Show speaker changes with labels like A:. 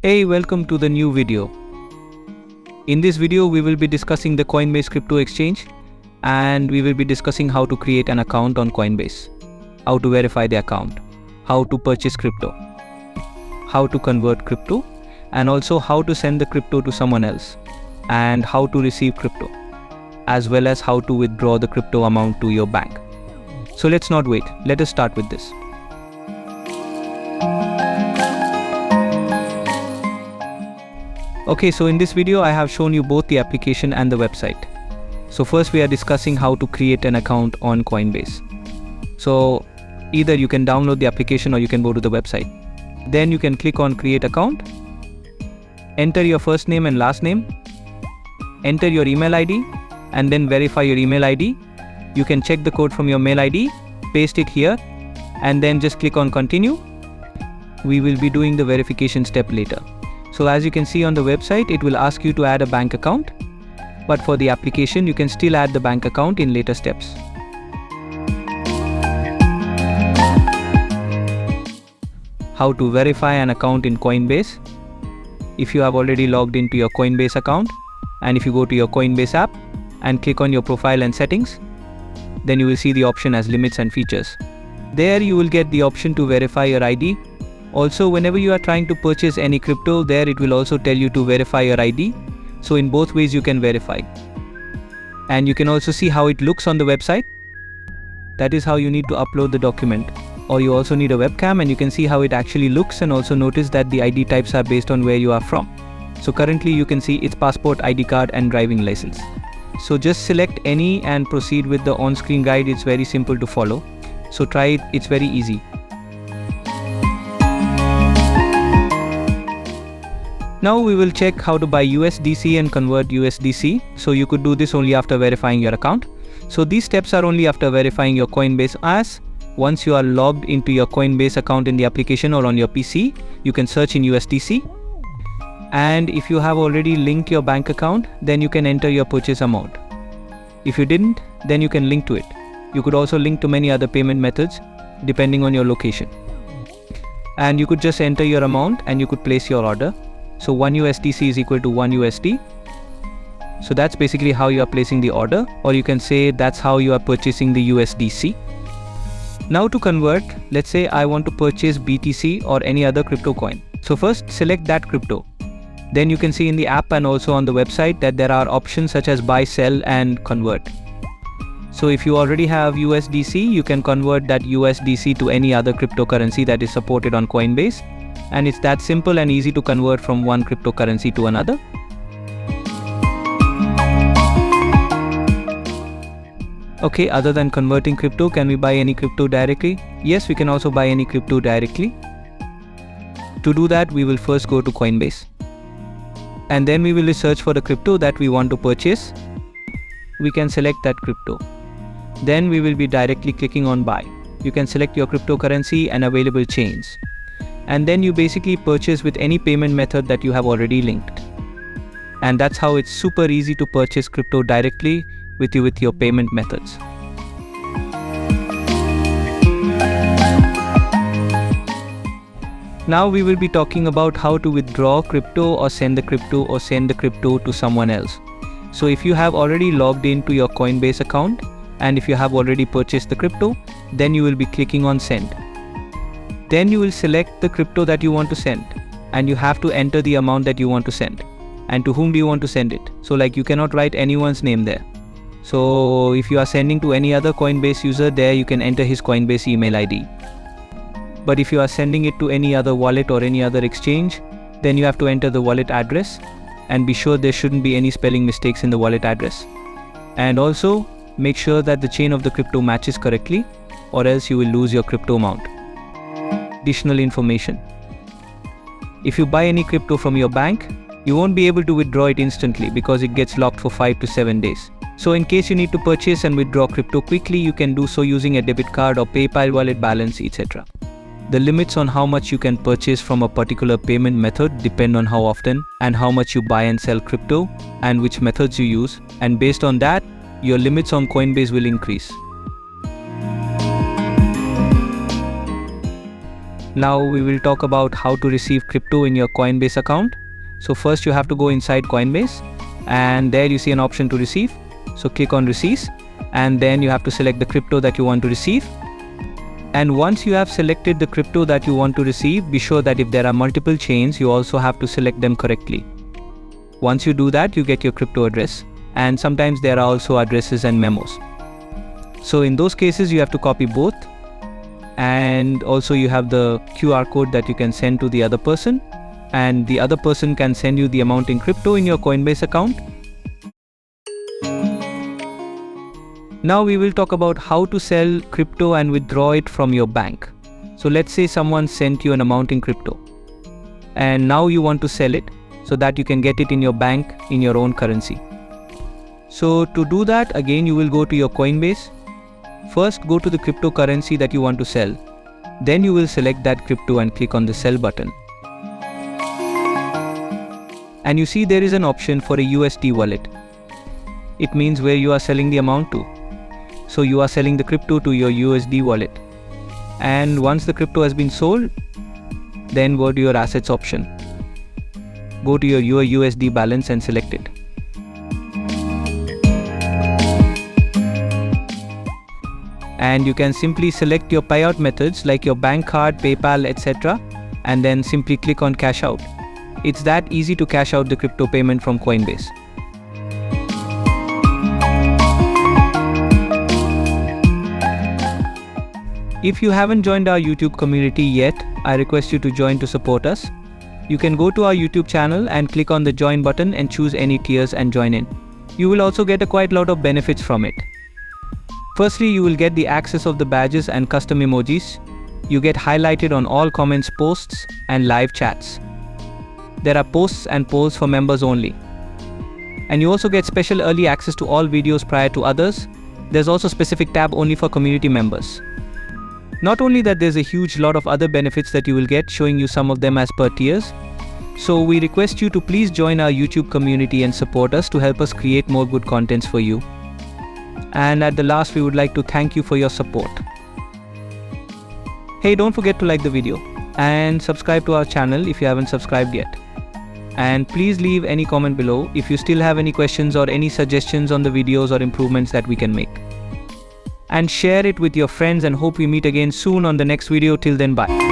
A: Hey, welcome to the new video. In this video, we will be discussing the Coinbase crypto exchange and we will be discussing how to create an account on Coinbase, how to verify the account, how to purchase crypto, how to convert crypto, and also how to send the crypto to someone else and how to receive crypto, as well as how to withdraw the crypto amount to your bank. So let's not wait. Let us start with this. Okay, so in this video I have shown you both the application and the website. So first we are discussing how to create an account on Coinbase. So either you can download the application or you can go to the website. Then you can click on create account, enter your first name and last name, enter your email ID and then verify your email ID. You can check the code from your mail ID, paste it here and then just click on continue. We will be doing the verification step later. So as you can see on the website, it will ask you to add a bank account, but for the application, you can still add the bank account in later steps. How to verify an account in Coinbase. If you have already logged into your Coinbase account, and if you go to your Coinbase app and click on your profile and settings, then you will see the option as limits and features. There you will get the option to verify your ID. Also, whenever you are trying to purchase any crypto, there it will also tell you to verify your ID. So in both ways you can verify. And you can also see how it looks on the website. That is how you need to upload the document. Or you also need a webcam and you can see how it actually looks, and also notice that the ID types are based on where you are from. So currently you can see it's passport, ID card and driving license. So just select any and proceed with the on-screen guide. It's very simple to follow. So try it, it's very easy. Now we will check how to buy USDC and convert USDC. So you could do this only after verifying your account. So these steps are only after verifying your Coinbase as once you are logged into your Coinbase account in the application or on your PC, you can search in USDC. And if you have already linked your bank account, then you can enter your purchase amount. If you didn't, then you can link to it. You could also link to many other payment methods depending on your location. And you could just enter your amount and you could place your order. So 1 USDC is equal to 1 USD. So that's basically how you are placing the order, or you can say that's how you are purchasing the USDC. Now to convert, let's say I want to purchase BTC or any other crypto coin. So first select that crypto. Then you can see in the app and also on the website that there are options such as buy, sell and convert. So if you already have USDC, you can convert that USDC to any other cryptocurrency that is supported on Coinbase. And it's that simple and easy to convert from one cryptocurrency to another. Okay, other than converting crypto, can we buy any crypto directly? Yes, we can also buy any crypto directly. To do that, we will first go to Coinbase. And then we will search for the crypto that we want to purchase. We can select that crypto. Then we will be directly clicking on buy. You can select your cryptocurrency and available chains. And then you basically purchase with any payment method that you have already linked. And that's how it's super easy to purchase crypto directly with your payment methods. Now we will be talking about how to withdraw crypto or send the crypto to someone else. So if you have already logged into your Coinbase account and if you have already purchased the crypto, then you will be clicking on send. Then you will select the crypto that you want to send and you have to enter the amount that you want to send and to whom do you want to send it. So like you cannot write anyone's name there. So if you are sending to any other Coinbase user, there you can enter his Coinbase email ID. But if you are sending it to any other wallet or any other exchange, then you have to enter the wallet address and be sure there shouldn't be any spelling mistakes in the wallet address. And also make sure that the chain of the crypto matches correctly or else you will lose your crypto amount. Additional information. If you buy any crypto from your bank, you won't be able to withdraw it instantly because it gets locked for 5 to 7 days. So in case you need to purchase and withdraw crypto quickly, you can do so using a debit card or PayPal wallet balance, etc. The limits on how much you can purchase from a particular payment method depend on how often and how much you buy and sell crypto and which methods you use, and based on that, your limits on Coinbase will increase. Now we will talk about how to receive crypto in your Coinbase account. So first you have to go inside Coinbase, and there you see an option to receive. So click on Receive, and then you have to select the crypto that you want to receive. And once you have selected the crypto that you want to receive, be sure that if there are multiple chains, you also have to select them correctly. Once you do that, you get your crypto address, and sometimes there are also addresses and memos. So in those cases, you have to copy both, and also you have the QR code that you can send to the other person, and the other person can send you the amount in crypto in your Coinbase account. Now we will talk about how to sell crypto and withdraw it from your bank. So let's say someone sent you an amount in crypto, and now you want to sell it so that you can get it in your bank in your own currency. So to do that, again you will go to your Coinbase. First go to the cryptocurrency that you want to sell. Then you will select that crypto and click on the sell button. And you see there is an option for a USD wallet. It means where you are selling the amount to. So you are selling the crypto to your USD wallet. And once the crypto has been sold, then go to your assets option. Go to your USD balance and select it. And you can simply select your payout methods like your bank card, PayPal, etc. and then simply click on cash out. It's that easy to cash out the crypto payment from Coinbase. If you haven't joined our YouTube community yet, I request you to join to support us. You can go to our YouTube channel and click on the join button and choose any tiers and join in. You will also get quite a lot of benefits from it. Firstly, you will get the access of the badges and custom emojis. You get highlighted on all comments, posts, and live chats. There are posts and polls for members only. And you also get special early access to all videos prior to others. There's also a specific tab only for community members. Not only that, there's a huge lot of other benefits that you will get, showing you some of them as per tiers. So we request you to please join our YouTube community and support us to help us create more good contents for you. And at the last, we would like to thank you for your support. Hey, don't forget to like the video and subscribe to our channel if you haven't subscribed yet. And please leave any comment below if you still have any questions or any suggestions on the videos or improvements that we can make. And share it with your friends, and hope we meet again soon on the next video. Till then, bye.